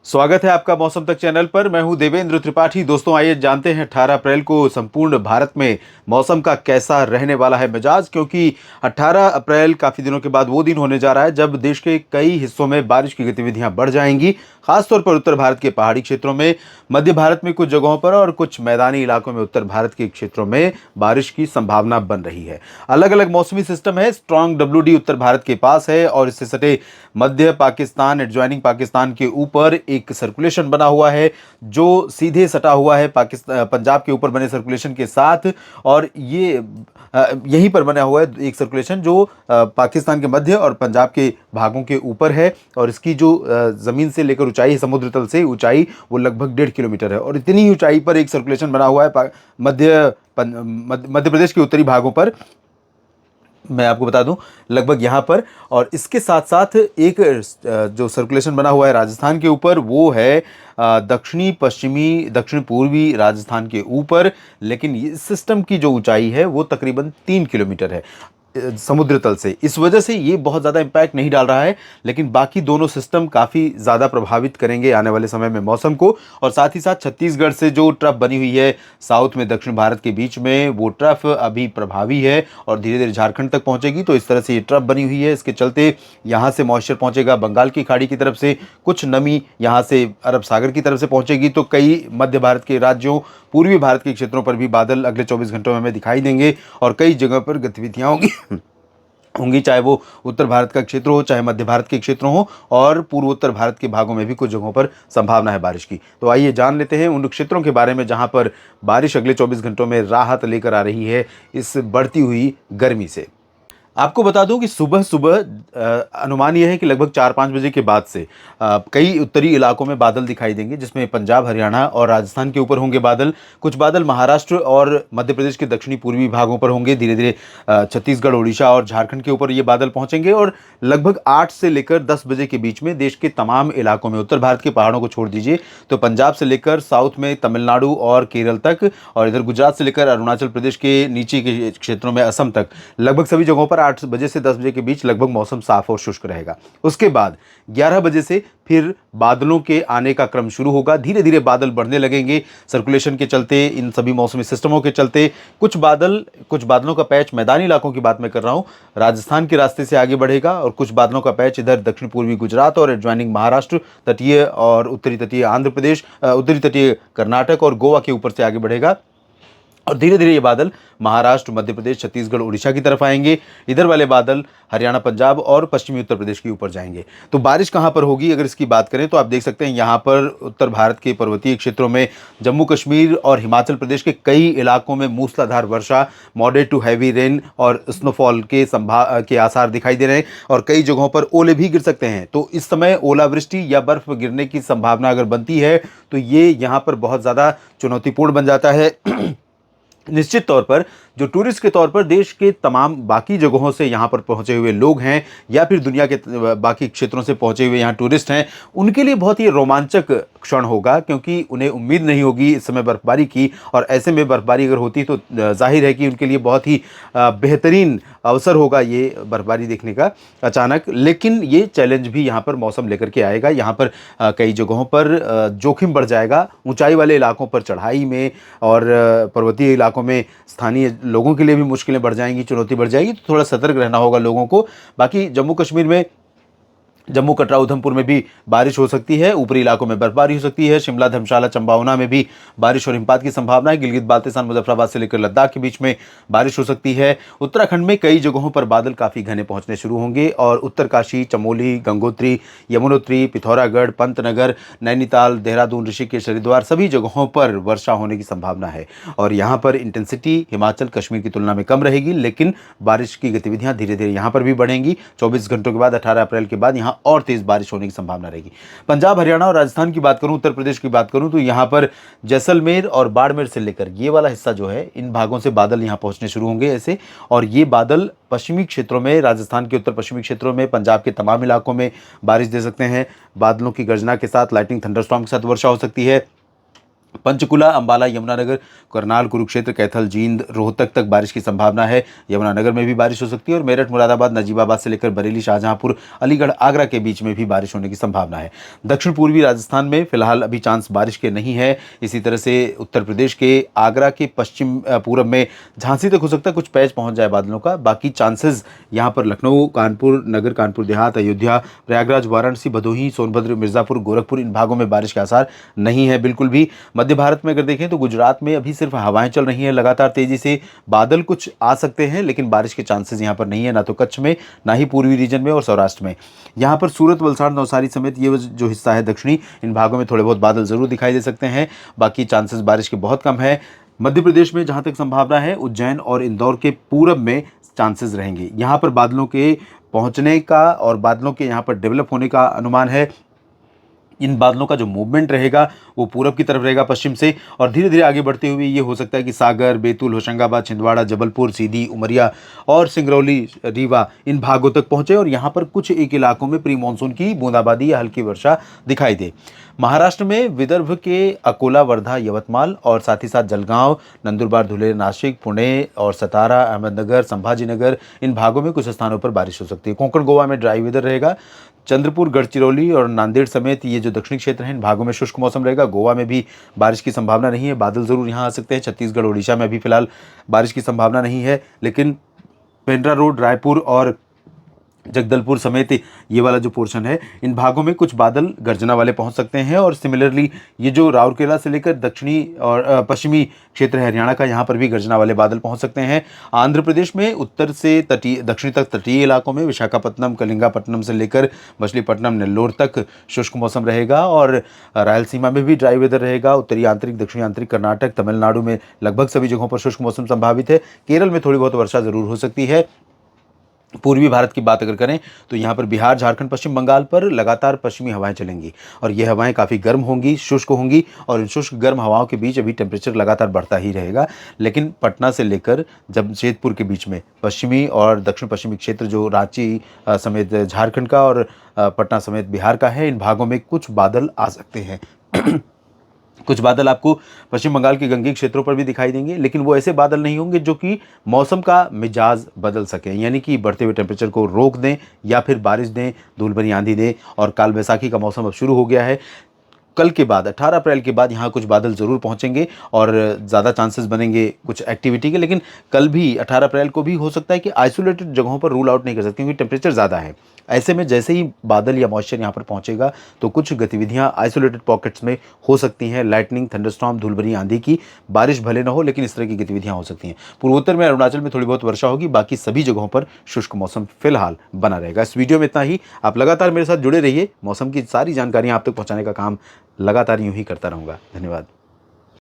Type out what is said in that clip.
स्वागत है आपका मौसम तक चैनल पर। मैं हूं देवेंद्र त्रिपाठी। दोस्तों, आइए जानते हैं 18 अप्रैल को संपूर्ण भारत में मौसम का कैसा रहने वाला है मिजाज, क्योंकि 18 अप्रैल काफ़ी दिनों के बाद वो दिन होने जा रहा है जब देश के कई हिस्सों में बारिश की गतिविधियां बढ़ जाएंगी। खासतौर पर उत्तर भारत के पहाड़ी क्षेत्रों में, मध्य भारत में कुछ जगहों पर और कुछ मैदानी इलाकों में उत्तर भारत के क्षेत्रों में बारिश की संभावना बन रही है। अलग अलग मौसमी सिस्टम है। स्ट्रॉन्ग WD उत्तर भारत के पास है और इससे सटे मध्य पाकिस्तान, एडजॉइनिंग पाकिस्तान के ऊपर एक सर्कुलेशन बना हुआ है जो सीधे सटा हुआ है पाकिस्तान पंजाब के ऊपर बने सर्कुलेशन के साथ। और ये यहीं पर बना हुआ है एक सर्कुलेशन जो पाकिस्तान के मध्य और पंजाब के भागों के ऊपर है। और इसकी जो ज़मीन से लेकर ऊंचाई है, समुद्र तल से ऊंचाई, वो लगभग 1.5 किलोमीटर है। और इतनी ही ऊंचाई पर एक सर्कुलेशन बना हुआ है मध्य प्रदेश के उत्तरी भागों पर, मैं आपको बता दूं, लगभग यहाँ पर। और इसके साथ साथ एक जो सर्कुलेशन बना हुआ है राजस्थान के ऊपर, वो है दक्षिणी पश्चिमी दक्षिण पूर्वी राजस्थान के ऊपर। लेकिन इस सिस्टम की जो ऊंचाई है वो तकरीबन 3 किलोमीटर है समुद्र तल से। इस वजह से ये बहुत ज़्यादा इम्पैक्ट नहीं डाल रहा है, लेकिन बाकी दोनों सिस्टम काफ़ी ज़्यादा प्रभावित करेंगे आने वाले समय में मौसम को। और साथ ही साथ छत्तीसगढ़ से जो ट्रफ बनी हुई है साउथ में, दक्षिण भारत के बीच में, वो ट्रफ अभी प्रभावी है और धीरे धीरे झारखंड तक पहुंचेगी। तो इस तरह से ये ट्रफ बनी हुई है, इसके चलते यहाँ से मॉइस्चर पहुंचेगा बंगाल की खाड़ी की तरफ से, कुछ नमी यहाँ से अरब सागर की तरफ से पहुंचेगी। तो कई मध्य भारत के राज्यों, पूर्वी भारत के क्षेत्रों पर भी बादल अगले 24 घंटों में हमें दिखाई देंगे और कई जगह पर गतिविधियां होंगी, चाहे वो उत्तर भारत का क्षेत्र हो, चाहे मध्य भारत के क्षेत्र हो, और पूर्वोत्तर भारत के भागों में भी कुछ जगहों पर संभावना है बारिश की। तो आइए जान लेते हैं उन क्षेत्रों के बारे में जहां पर बारिश अगले 24 घंटों में राहत लेकर आ रही है इस बढ़ती हुई गर्मी से। आपको बता दूं कि सुबह सुबह अनुमान यह है कि लगभग 4-5 बजे के बाद से कई उत्तरी इलाकों में बादल दिखाई देंगे, जिसमें पंजाब, हरियाणा और राजस्थान के ऊपर होंगे बादल। कुछ बादल महाराष्ट्र और मध्य प्रदेश के दक्षिणी पूर्वी भागों पर होंगे। धीरे धीरे छत्तीसगढ़, उड़ीसा और झारखंड के ऊपर ये बादल पहुंचेंगे और लगभग 8 से लेकर 10 बजे के बीच में देश के तमाम इलाकों में, उत्तर भारत के पहाड़ों को छोड़ दीजिए तो पंजाब से लेकर साउथ में तमिलनाडु और केरल तक, और इधर गुजरात से लेकर अरुणाचल प्रदेश के नीचे के क्षेत्रों में असम तक, लगभग सभी जगहों पर 8 बजे से 10 बजे के बीच लगभग मौसम साफ और शुष्क रहेगा। उसके बाद 11 बजे से फिर बादलों के आने का क्रम शुरू होगा। धीरे धीरे बादल बढ़ने लगेंगे सर्कुलेशन के चलते, इन सभी मौसमी सिस्टमों के चलते। कुछ बादलों का पैच, मैदानी इलाकों की बात मैं कर रहा हूं, राजस्थान के रास्ते से आगे बढ़ेगा और कुछ बादलों का पैच इधर दक्षिण पूर्वी गुजरात और एडजॉइनिंग महाराष्ट्र, तटीय और उत्तरी तटीय आंध्र प्रदेश, उत्तरी तटीय कर्नाटक और गोवा के ऊपर से आगे बढ़ेगा। और धीरे धीरे ये बादल महाराष्ट्र, मध्य प्रदेश, छत्तीसगढ़, उड़ीसा की तरफ आएंगे। इधर वाले बादल हरियाणा, पंजाब और पश्चिमी उत्तर प्रदेश के ऊपर जाएंगे। तो बारिश कहाँ पर होगी अगर इसकी बात करें तो आप देख सकते हैं यहाँ पर उत्तर भारत के पर्वतीय क्षेत्रों में, जम्मू कश्मीर और हिमाचल प्रदेश के कई इलाकों में मूसलाधार वर्षा, मॉडरेट टू हैवी रेन और स्नोफॉल के आसार दिखाई दे रहे हैं और कई जगहों पर ओले भी गिर सकते हैं। तो इस समय ओलावृष्टि या बर्फ गिरने की संभावना अगर बनती है तो ये यहाँ पर बहुत ज़्यादा चुनौतीपूर्ण बन जाता है। निश्चित तौर पर जो टूरिस्ट के तौर पर देश के तमाम बाकी जगहों से यहाँ पर पहुँचे हुए लोग हैं या फिर दुनिया के बाकी क्षेत्रों से पहुँचे हुए यहाँ टूरिस्ट हैं, उनके लिए बहुत ही रोमांचक क्षण होगा, क्योंकि उन्हें उम्मीद नहीं होगी इस समय बर्फबारी की। और ऐसे में बर्फबारी अगर होती तो जाहिर है कि उनके लिए बहुत ही बेहतरीन अवसर होगा ये बर्फबारी देखने का अचानक। लेकिन ये चैलेंज भी यहाँ पर मौसम लेकर के आएगा। यहाँ पर कई जगहों पर जोखिम बढ़ जाएगा, ऊंचाई वाले इलाकों पर चढ़ाई में और पर्वतीय इलाकों में स्थानीय लोगों के लिए भी मुश्किलें बढ़ जाएंगी, चुनौती बढ़ जाएगी। तो थोड़ा सतर्क रहना होगा लोगों को। बाकी जम्मू कश्मीर में, जम्मू, कटरा, उधमपुर में भी बारिश हो सकती है। ऊपरी इलाकों में बर्फबारी हो सकती है। शिमला, धर्मशाला, चंपावना में भी बारिश और हिमपात की संभावना है। गिलगित बाल्टिस्तान, मुजफ्फराबाद से लेकर लद्दाख के बीच में बारिश हो सकती है। उत्तराखंड में कई जगहों पर बादल काफ़ी घने पहुंचने शुरू होंगे और उत्तरकाशी, चमोली, गंगोत्री, यमुनोत्री, पिथौरागढ़, पंतनगर, नैनीताल, देहरादून, ऋषिकेश, हरिद्वार, सभी जगहों पर वर्षा होने की संभावना है। और यहाँ पर इंटेंसिटी हिमाचल, कश्मीर की तुलना में कम रहेगी, लेकिन बारिश की गतिविधियाँ धीरे धीरे यहाँ पर भी बढ़ेंगी। 24 घंटों के बाद 18 अप्रैल के बाद यहाँ और तेज बारिश होने की संभावना रहेगी। पंजाब, हरियाणा और राजस्थान की बात करूं, उत्तर प्रदेश की बात करूं, तो यहां पर जैसलमेर और बाड़मेर से लेकर ये वाला हिस्सा जो है, इन भागों से बादल यहां पहुंचने शुरू होंगे ऐसे। और ये बादल पश्चिमी क्षेत्रों में, राजस्थान के उत्तर पश्चिमी क्षेत्रों में, पंजाब के तमाम इलाकों में बारिश दे सकते हैं। बादलों की गर्जना के साथ, लाइटनिंग, थंडरस्टॉर्म के साथ वर्षा हो सकती है। पंचकुला, अंबाला, यमुनानगर, करनाल, कुरुक्षेत्र, कैथल, जींद, रोहतक तक बारिश की संभावना है। यमुनानगर में भी बारिश हो सकती है और मेरठ, मुरादाबाद, नजीबाबाद से लेकर बरेली, शाहजहांपुर, अलीगढ़, आगरा के बीच में भी बारिश होने की संभावना है। दक्षिण पूर्वी राजस्थान में फिलहाल अभी चांस बारिश के नहीं है। इसी तरह से उत्तर प्रदेश के आगरा के पश्चिम पूरब में झांसी तक हो सकता है कुछ पैच पहुंच जाए बादलों का। बाकी चांसेस यहाँ पर लखनऊ, कानपुर नगर, कानपुर देहात, अयोध्या, प्रयागराज, वाराणसी, भदोही, सोनभद्र, मिर्जापुर, गोरखपुर, इन भागों में बारिश के आसार नहीं है बिल्कुल भी। मध्य भारत में अगर देखें तो गुजरात में अभी सिर्फ हवाएं चल रही हैं लगातार तेजी से, बादल कुछ आ सकते हैं लेकिन बारिश के चांसेस यहां पर नहीं है, ना तो कच्छ में, ना ही पूर्वी रीजन में और सौराष्ट्र में। यहां पर सूरत, वलसाड़, नवसारी समेत ये जो हिस्सा है दक्षिणी, इन भागों में थोड़े बहुत बादल जरूर दिखाई दे सकते हैं। बाकी चांसेस बारिश के बहुत कम है। मध्य प्रदेश में जहां तक संभावना है, उज्जैन और इंदौर के पूरब में चांसेस रहेंगे। यहां पर बादलों के पहुंचने का और बादलों के यहां पर डेवलप होने का अनुमान है। इन बादलों का जो मूवमेंट रहेगा वो पूरब की तरफ रहेगा पश्चिम से, और धीरे धीरे आगे बढ़ते हुए ये हो सकता है कि सागर, बैतूल, होशंगाबाद, छिंदवाड़ा, जबलपुर, सीधी, उमरिया और सिंगरौली, रीवा, इन भागों तक पहुंचे और यहाँ पर कुछ एक इलाकों में प्री मानसून की बूंदाबांदी या हल्की वर्षा दिखाई दे। महाराष्ट्र में विदर्भ के अकोला, वर्धा, यवतमाल और साथ ही साथ जलगांव, नंदुरबार, धुले, नासिक, पुणे और सतारा, अहमदनगर, संभाजीनगर, इन भागों में कुछ स्थानों पर बारिश हो सकती है। कोंकण, गोवा में ड्राई वेदर रहेगा। चंद्रपुर, गढ़चिरौली और नांदेड़ समेत ये जो दक्षिणी क्षेत्र हैं इन भागों में शुष्क मौसम रहेगा। गोवा में भी बारिश की संभावना नहीं है, बादल जरूर यहाँ आ सकते हैं। छत्तीसगढ़, उड़ीसा में अभी फिलहाल बारिश की संभावना नहीं है, लेकिन पेंड्रा रोड, रायपुर और जगदलपुर समेत ये वाला जो पोर्शन है इन भागों में कुछ बादल गर्जना वाले पहुंच सकते हैं। और सिमिलरली ये जो राउरकेला से लेकर दक्षिणी और पश्चिमी क्षेत्र है हरियाणा का, यहाँ पर भी गर्जना वाले बादल पहुंच सकते हैं। आंध्र प्रदेश में उत्तर से तटीय दक्षिण तक तटीय इलाकों में विशाखापट्टनम, कलिंगापट्टनम से लेकर मछलीपट्टनम, नेल्लोर तक शुष्क मौसम रहेगा और रायलसीमा में भी ड्राई वेदर रहेगा। उत्तरी आंतरिक, दक्षिणी आंतरिक कर्नाटक, तमिलनाडु में लगभग सभी जगहों पर शुष्क मौसम संभावित है। केरल में थोड़ी बहुत वर्षा जरूर हो सकती है। पूर्वी भारत की बात अगर करें तो यहाँ पर बिहार, झारखंड, पश्चिम बंगाल पर लगातार पश्चिमी हवाएं चलेंगी और ये हवाएं काफ़ी गर्म होंगी, शुष्क होंगी और इन शुष्क गर्म हवाओं के बीच अभी टेम्परेचर लगातार बढ़ता ही रहेगा। लेकिन पटना से लेकर जमशेदपुर के बीच में पश्चिमी और दक्षिण पश्चिमी क्षेत्र जो रांची समेत झारखंड का और पटना समेत बिहार का है, इन भागों में कुछ बादल आ सकते हैं। कुछ बादल आपको पश्चिम बंगाल के गंगे क्षेत्रों पर भी दिखाई देंगे, लेकिन वो ऐसे बादल नहीं होंगे जो कि मौसम का मिजाज बदल सकें, यानी कि बढ़ते हुए टेम्परेचर को रोक दें या फिर बारिश दें, धूल भरी आंधी दें। और काल बैसाखी का मौसम अब शुरू हो गया है। कल के बाद 18 अप्रैल के बाद यहाँ कुछ बादल ज़रूर पहुँचेंगे और ज़्यादा चांसेस बनेंगे कुछ एक्टिविटी के। लेकिन कल भी 18 अप्रैल को भी हो सकता है कि आइसोलेटेड जगहों पर रूल आउट नहीं कर सकते क्योंकि टेम्परेचर ज़्यादा है। ऐसे में जैसे ही बादल या मॉइस्चर यहाँ पर पहुँचेगा तो कुछ गतिविधियाँ आइसोलेटेड पॉकेट्स में हो सकती हैं। लाइटनिंग, थंडरस्टॉर्म, धूल भरी आंधी की, बारिश भले ना हो लेकिन इस तरह की गतिविधियाँ हो सकती हैं। पूर्वोत्तर में अरुणाचल में थोड़ी बहुत वर्षा होगी, बाकी सभी जगहों पर शुष्क मौसम फिलहाल बना रहेगा। इस वीडियो में इतना ही। आप लगातार मेरे साथ जुड़े रहिए, मौसम की सारी जानकारियाँ आप तक पहुँचाने का काम लगातार यूं ही करता रहूँगा। धन्यवाद।